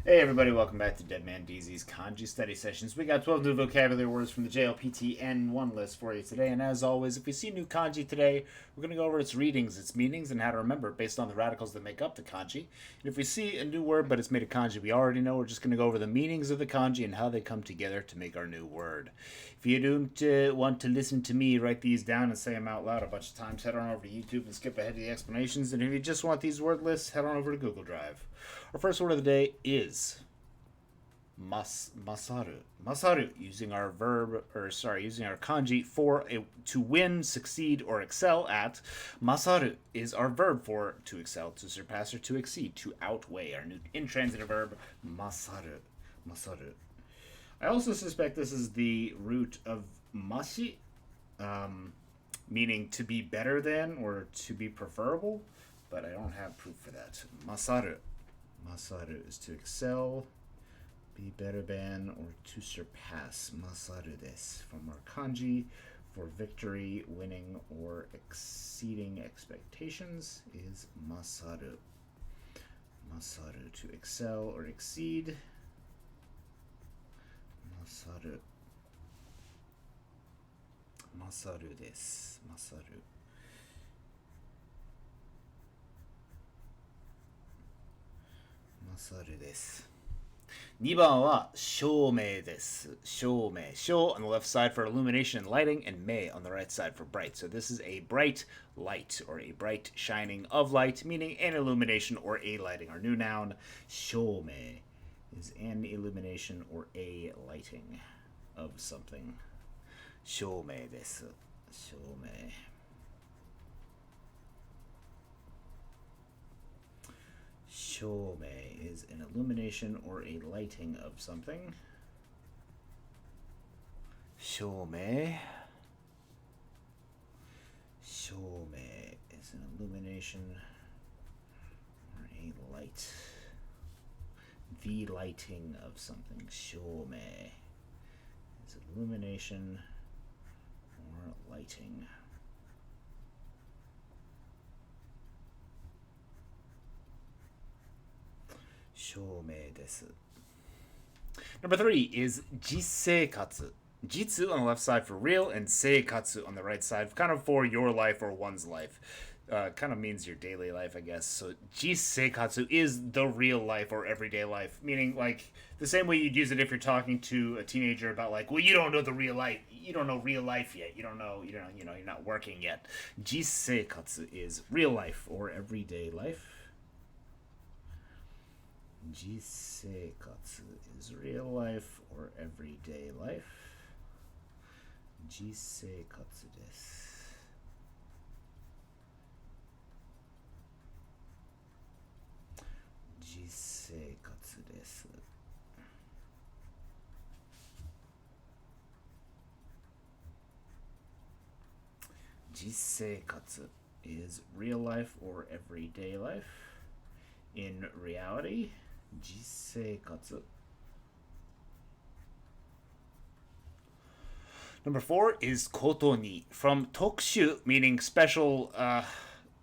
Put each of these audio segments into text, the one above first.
Hey everybody, welcome back to Dead Man DZ's Kanji Study Sessions. We got 12 new vocabulary words from the JLPT N1 list for you today, and as always, if we see new kanji today, we're going to go over its readings, its meanings, and how to remember it based on the radicals that make up the kanji. And if we see a new word but it's made of kanji we already know, we're just going to go over the meanings of the kanji and how they come together to make our new word. If you don't want to listen to me write these down and say them out loud a bunch of times, head on over to YouTube and skip ahead to the explanations. And if you just want these word lists, head on over to Google Drive. Our first word of the day is masaru. Masaru, using our kanji for to win, succeed, or excel at. Masaru is our verb for to excel, to surpass, or to exceed, to outweigh. Our new intransitive verb, masaru. Masaru. I also suspect this is the root of mashi, meaning to be better than or to be preferable, but I don't have proof for that. Masaru. Masaru is to excel, be better than, or to surpass. Masaru desu. From our kanji for victory, winning, or exceeding expectations is masaru. Masaru, to excel or exceed. Masaru. Masaru desu. Masaru. Masaru desu. 2番は照明です。照明. Shou on the left side for illumination and lighting, and mei on the right side for bright. So this is a bright light, or a bright shining of light, meaning an illumination or a lighting. Our new noun, 照明, is an illumination or a lighting of something. 照明です。照明. Shoumei is an illumination or a lighting of something. Shoumei. Shoumei is an illumination or a light. The lighting of something. Shoumei is illumination or lighting. Number 3 is jiseikatsu. Jitsu on the left side for real, and seikatsu on the right side, kind of for your life or one's life. Kind of means your daily life, I guess. So jiseikatsu is the real life or everyday life, meaning like the same way you'd use it if you're talking to a teenager about like, well, you don't know the real life. You don't know real life yet. You're not working yet. Jiseikatsu is real life or everyday life. Jiseikatsu is real life or everyday life. Jiseikatsu desu. Jiseikatsu desu. Jiseikatsu is real life or everyday life. In reality, jiseikatsu. Number 4 is koto ni, from tokushu, meaning special,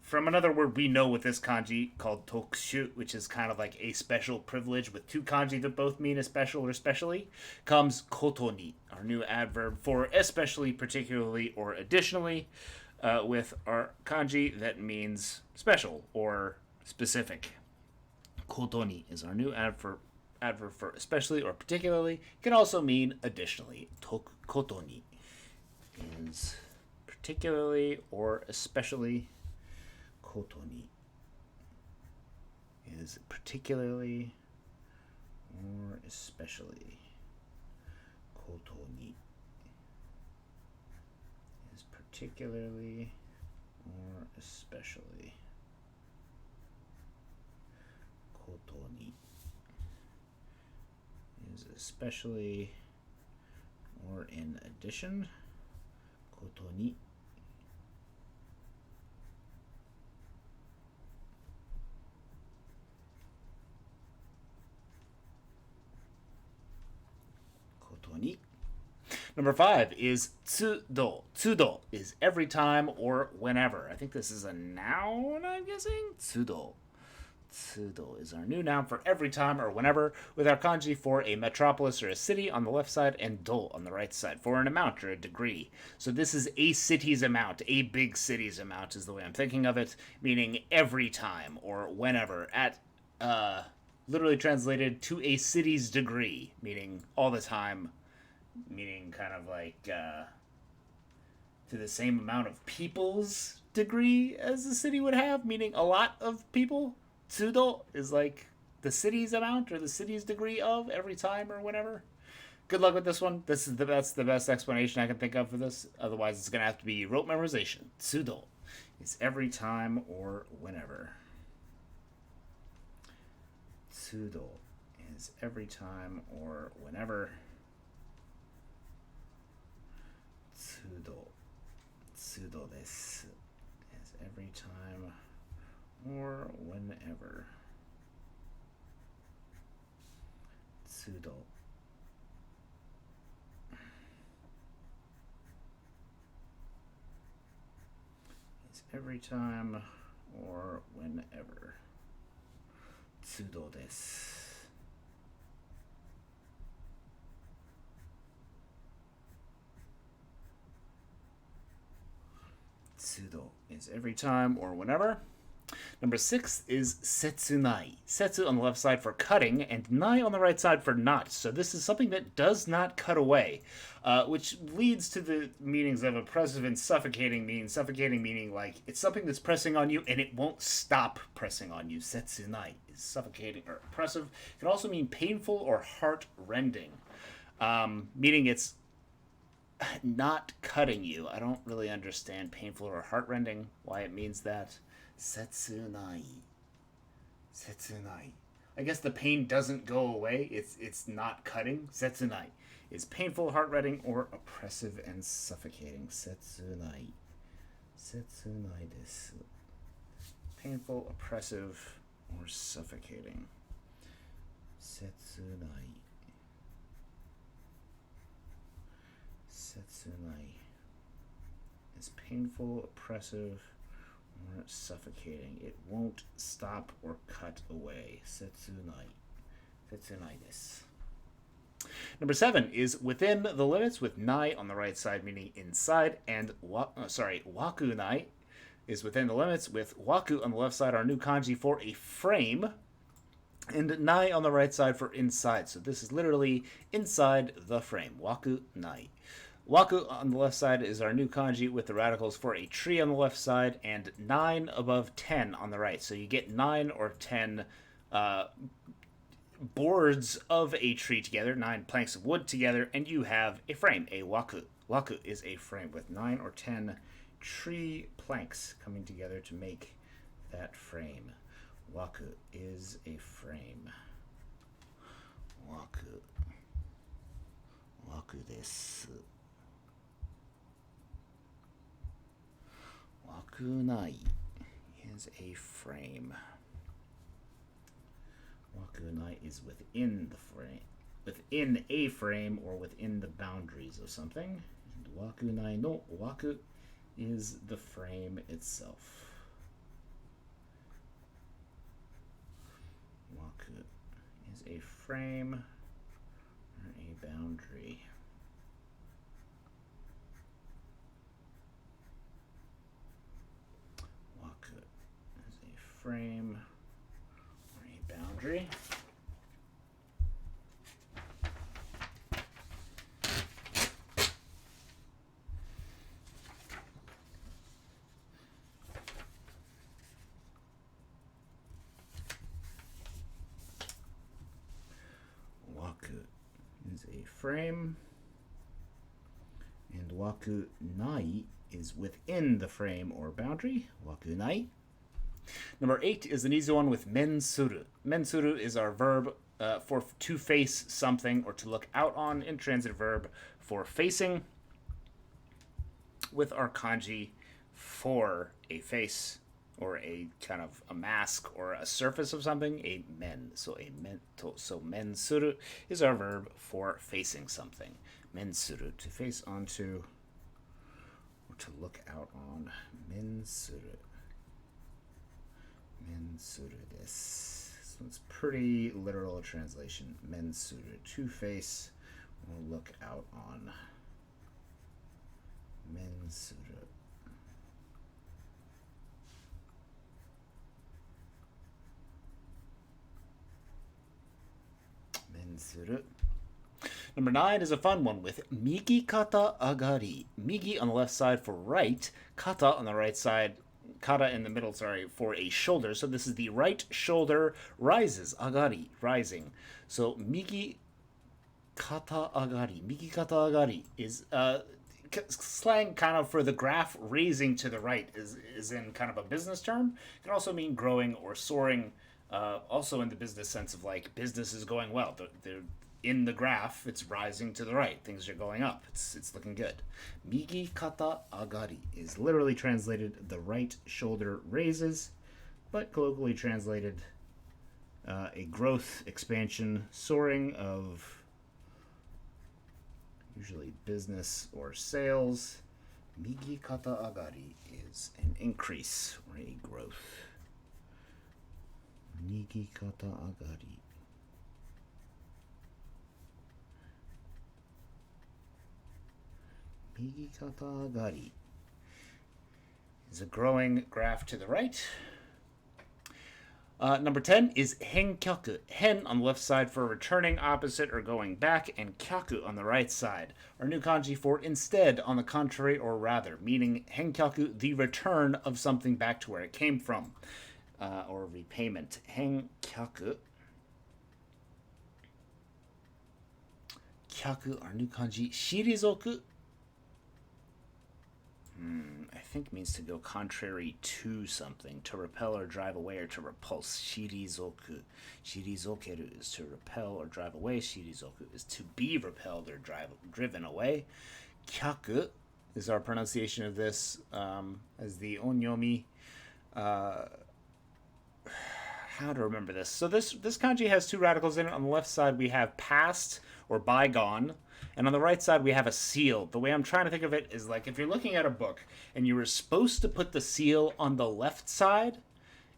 from another word we know with this kanji called tokushu, which is kind of like a special privilege with two kanji that both mean especial or especially, comes koto ni, our new adverb for especially, particularly, or additionally, with our kanji that means special or specific. Koto ni is our new adverb for especially or particularly. It can also mean additionally. Koto ni is particularly or especially. Koto ni is particularly or especially. Koto ni is particularly or especially. Koto ni is especially or in addition. Koto ni. Koto ni. Number 5 is tsudo. Tsudo is every time or whenever. I think this is a noun, I'm guessing. Tsudo. Tsudo is our new noun for every time or whenever, with our kanji for a metropolis or a city on the left side and do on the right side for an amount or a degree. So this is a city's amount, a big city's amount is the way I'm thinking of it, meaning every time or whenever at literally translated to a city's degree, meaning all the time, meaning kind of like to the same amount of people's degree as the city would have, meaning a lot of people. Tsudo is like the city's amount or the city's degree of every time or whenever. Good luck with this one. That's the best explanation I can think of for this. Otherwise, it's gonna have to be rote memorization. Tsudo is every time or whenever. Tsudo is every time or whenever. Tsudo. Tsudo desu is every time or whenever. Tsudo. Is every time or whenever. Tsudo desu. Tsudo is every time or whenever. Number 6 is setsunai. Setsu on the left side for cutting, and nai on the right side for not. So this is something that does not cut away, which leads to the meanings of oppressive and suffocating. Suffocating meaning like it's something that's pressing on you and it won't stop pressing on you. Setsunai is suffocating or oppressive. It can also mean painful or heart-rending, meaning it's not cutting you. I don't really understand painful or heartrending, why it means that. Setsunai. Setsunai. I guess the pain doesn't go away. It's not cutting. Setsunai is painful, heartrending, or oppressive and suffocating. Setsunai. Setsunai desu. Painful, oppressive, or suffocating. Setsunai. Setsunai is painful, oppressive, or suffocating. It won't stop or cut away. Setsunai. Setsunai desu. Number 7 is within the limits with nai on the right side, meaning inside, and wakunai is within the limits with waku on the left side, our new kanji for a frame, and nai on the right side for inside. So this is literally inside the frame. Waku nai. Waku on the left side is our new kanji with the radicals for a tree on the left side and 9 above 10 on the right. So you get 9 or 10 boards of a tree together, 9 planks of wood together, and you have a frame, a waku. Waku is a frame with 9 or 10 tree planks coming together to make that frame. Waku is a frame. Waku. Waku desu. Wakunai is a frame. Wakunai is within the frame, within a frame or within the boundaries of something. And wakunai no waku is the frame itself. Waku is a frame or a boundary. Waku is a frame or a boundary. Waku is a frame, and waku nai is within the frame or boundary. Waku nai. Number 8 is an easy one with mensuru. Mensuru is our verb for to face something or to look out on, intransitive verb for facing, with our kanji for a face or a kind of a mask or a surface of something, a men. So mensuru is our verb for facing something. Mensuru, to face onto or to look out on. Mensuru. Mensuru desu. This one's pretty literal translation. Mensuru, two-face. We'll look out on. Mensuru. Mensuru. Number 9 is a fun one with migi kata agari. Migi on the left side for right, kata on the right side, kata in the middle, sorry, for a shoulder. So this is the right shoulder rises, agari, rising. So migi kata agari. Migi kata agari is slang kind of for the graph raising to the right is in kind of a business term. It can also mean growing or soaring. Also in the business sense of like business is going well. They're in the graph, it's rising to the right. Things are going up. It's looking good. Migi kata agari is literally translated the right shoulder raises, but colloquially translated a growth, expansion, soaring of usually business or sales. Migi kata agari is an increase or a growth. Migi kata agari. Migi kata agari is a growing graph to the right. Number 10 is henkyaku. Hen on the left side for returning, opposite, or going back, and kyaku on the right side. Our new kanji for instead, on the contrary, or rather, meaning henkyaku, the return of something back to where it came from, or repayment. Henkyaku. Kyaku, our new kanji, shirizoku. I think means to go contrary to something, to repel or drive away or to repulse. Shirizoku. Shirizokeru is to repel or drive away. Shirizoku is to be repelled or driven away. Kyaku is our pronunciation of this as the onyomi. How to remember this? So this kanji has two radicals in it. On the left side we have past or bygone. And on the right side, we have a seal. The way I'm trying to think of it is like if you're looking at a book and you were supposed to put the seal on the left side,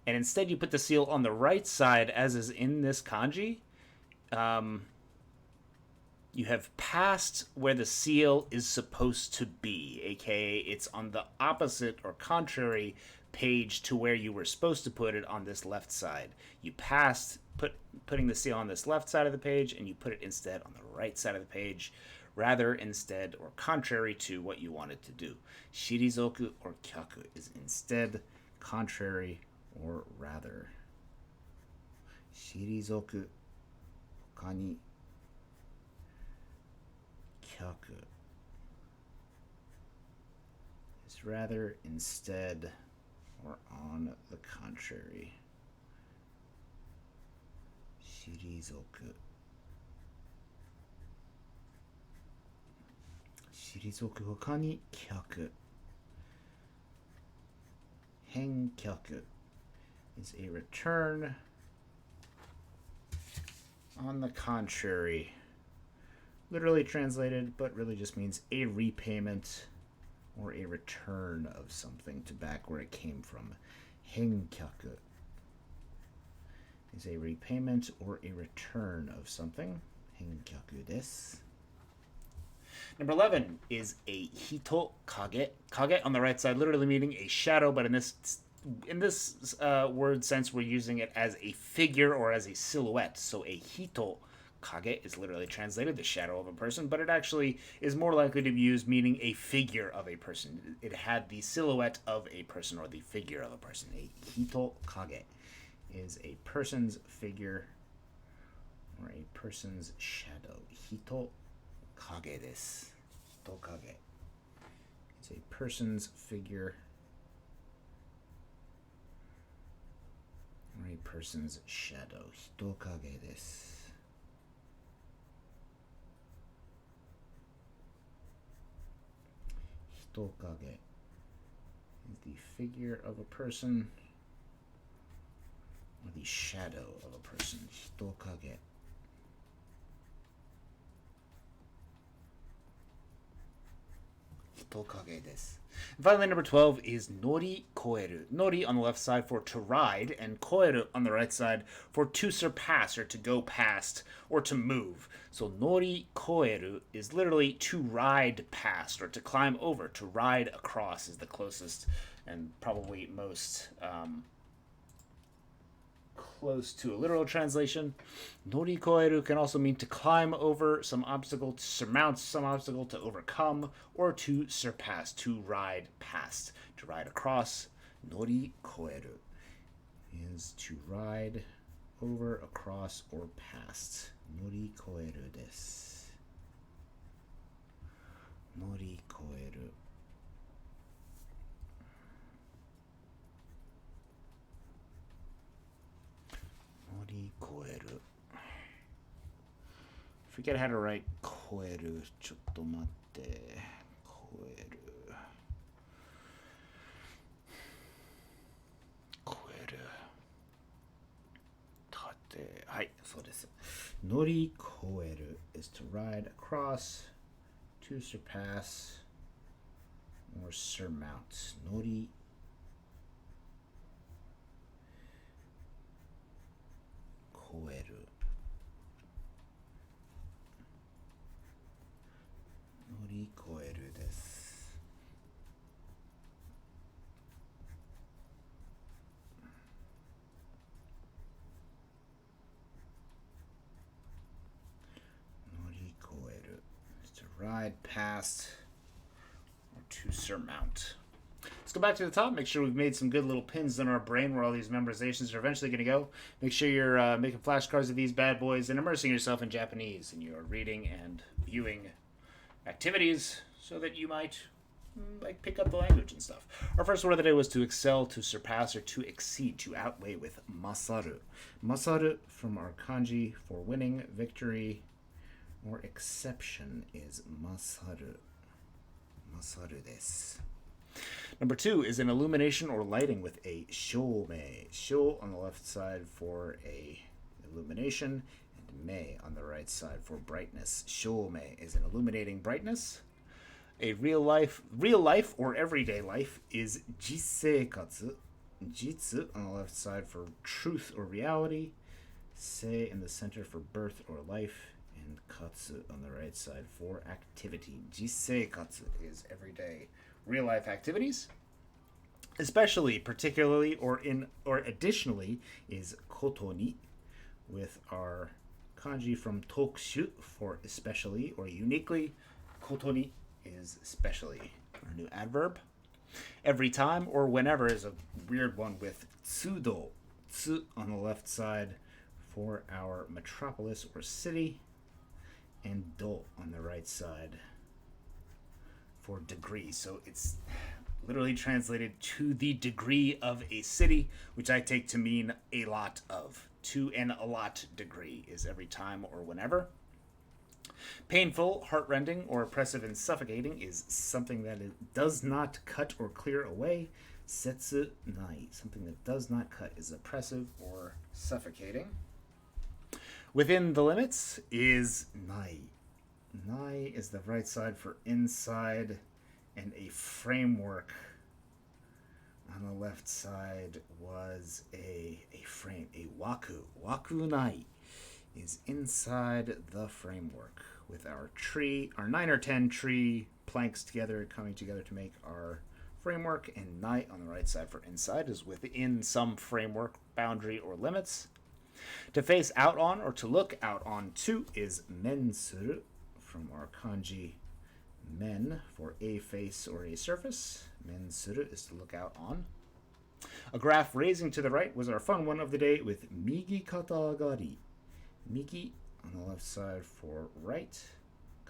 and instead you put the seal on the right side, as is in this kanji, you have past where the seal is supposed to be, aka it's on the opposite or contrary page to where you were supposed to put it on this left side. You passed putting the seal on this left side of the page, and you put it instead on the right side of the page, rather, instead, or contrary to what you wanted to do. Shirizoku or kyaku is instead, contrary, or rather. Shirizoku, hokani, kyaku is rather, instead, or on the contrary. Shirizoku. Shirizoku hoka ni kyaku. Henkyaku is a return. On the contrary. Literally translated, but really just means a repayment or a return of something to back where it came from. Henkyaku is a repayment or a return of something. Henkyaku desu. Number 11 is a hito kage. Kage on the right side, literally meaning a shadow, but in this word sense, we're using it as a figure or as a silhouette. So a hito kage is literally translated the shadow of a person, but it actually is more likely to be used meaning a figure of a person. It had the silhouette of a person or the figure of a person. A hito kage is a person's figure or a person's shadow. Hito kage desu. Hito kage. It's a person's figure or a person's shadow. Hito kage desu. Hito kage is the figure of a person or the shadow of a person. Hito kage. Otokage desu. And finally, number 12 is nori koeru. Nori on the left side for to ride, and koeru on the right side for to surpass or to go past or to move. So nori koeru is literally to ride past or to climb over. To ride across is the closest and probably most close to a literal translation. Nori koeru can also mean to climb over some obstacle, to surmount some obstacle, to overcome, or to surpass, to ride past, to ride across. Nori koeru is to ride over, across, or past. Nori koeru desu. Nori koeru. Koeru. Forget how to write koeru. Chotto matte. Koeru. Koeru. Tate. Hai, so desu. Nori koeru is to ride across, to surpass, or surmount. Nori koeru. Nori koeru desu. Nori koeru is to ride past or to surmount. Let's go back to the top. Make sure we've made some good little pins in our brain where all these memorizations are eventually going to go. Make sure you're making flashcards of these bad boys and immersing yourself in Japanese in your reading and viewing activities so that you might pick up the language and stuff. Our first word of the day was to excel, to surpass, or to exceed, to outweigh with masaru. Masaru from our kanji for winning, victory, or exception is masaru. Masaru desu. Number 2 is an illumination or lighting with a shoumei. Sho on the left side for a illumination, and mei on the right side for brightness. Shoumei is an illuminating brightness. A real life or everyday life is jiseikatsu. Jitsu on the left side for truth or reality. Sei in the center for birth or life. And katsu on the right side for activity. Jiseikatsu is everyday real life activities. Especially, particularly, or additionally is kotoni with our kanji from tokushu for especially or uniquely. Kotoni is especially our new adverb. Every time or whenever is a weird one with tsudo. Tsu on the left side for our metropolis or city, and do on the right side for degree. So it's literally translated to the degree of a city, which I take to mean a lot of. To an a lot degree is every time or whenever. Painful, heartrending, or oppressive and suffocating is something that does not cut or clear away. Setsu nai. Something that does not cut is oppressive or suffocating. Within the limits is nai. Nai is the right side for inside, and a framework on the left side was a frame, a waku. Waku nai is inside the framework with our tree, our 9 or 10 tree planks together, coming together to make our framework, and nai on the right side for inside is within some framework, boundary, or limits. To face out on or to look out on to is mensuru from our kanji men for a face or a surface. Mensuru is to look out on. A graph raising to the right was our fun one of the day with migi kata agari. Migi on the left side for right,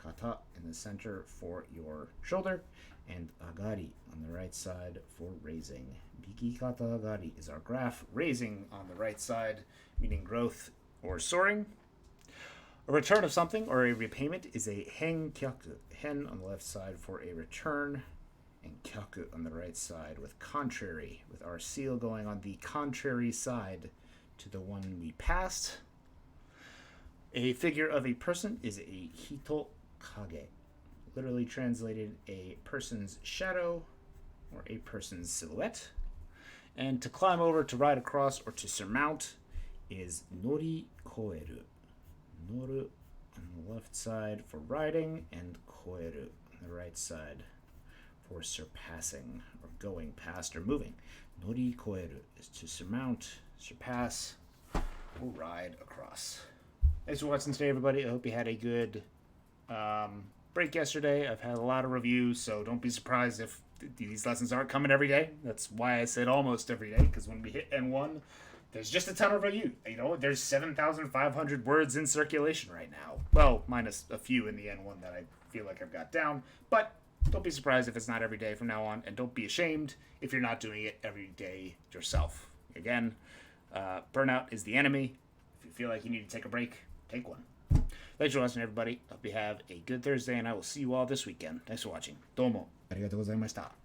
kata in the center for your shoulder, and agari on the right side for raising. Migi kata agari is our graph raising on the right side, meaning growth or soaring. A return of something or a repayment is a hen kyaku. Hen on the left side for a return, and kyaku on the right side with contrary, with our seal going on the contrary side to the one we passed. A figure of a person is a hito kage. literally translated a person's shadow or a person's silhouette. And to climb over, to ride across, or to surmount is nori koeru. Noru on the left side for riding, and koeru on the right side for surpassing or going past or moving. Nori koeru is to surmount, surpass, or ride across. Thanks for watching today, everybody. I hope you had a good break yesterday. I've had a lot of reviews, so don't be surprised if these lessons aren't coming every day. That's why I said almost every day, because when we hit N1, there's just a ton of reviews. You know, there's 7,500 words in circulation right now. Well, minus a few in the N1 that I feel like I've got down. But don't be surprised if it's not every day from now on, and don't be ashamed if you're not doing it every day yourself. Again, burnout is the enemy. If you feel like you need to take a break, take one. Thanks for watching, everybody. Hope you have a good Thursday, and I will see you all this weekend. Thanks for watching. Domo. ありがとうございました。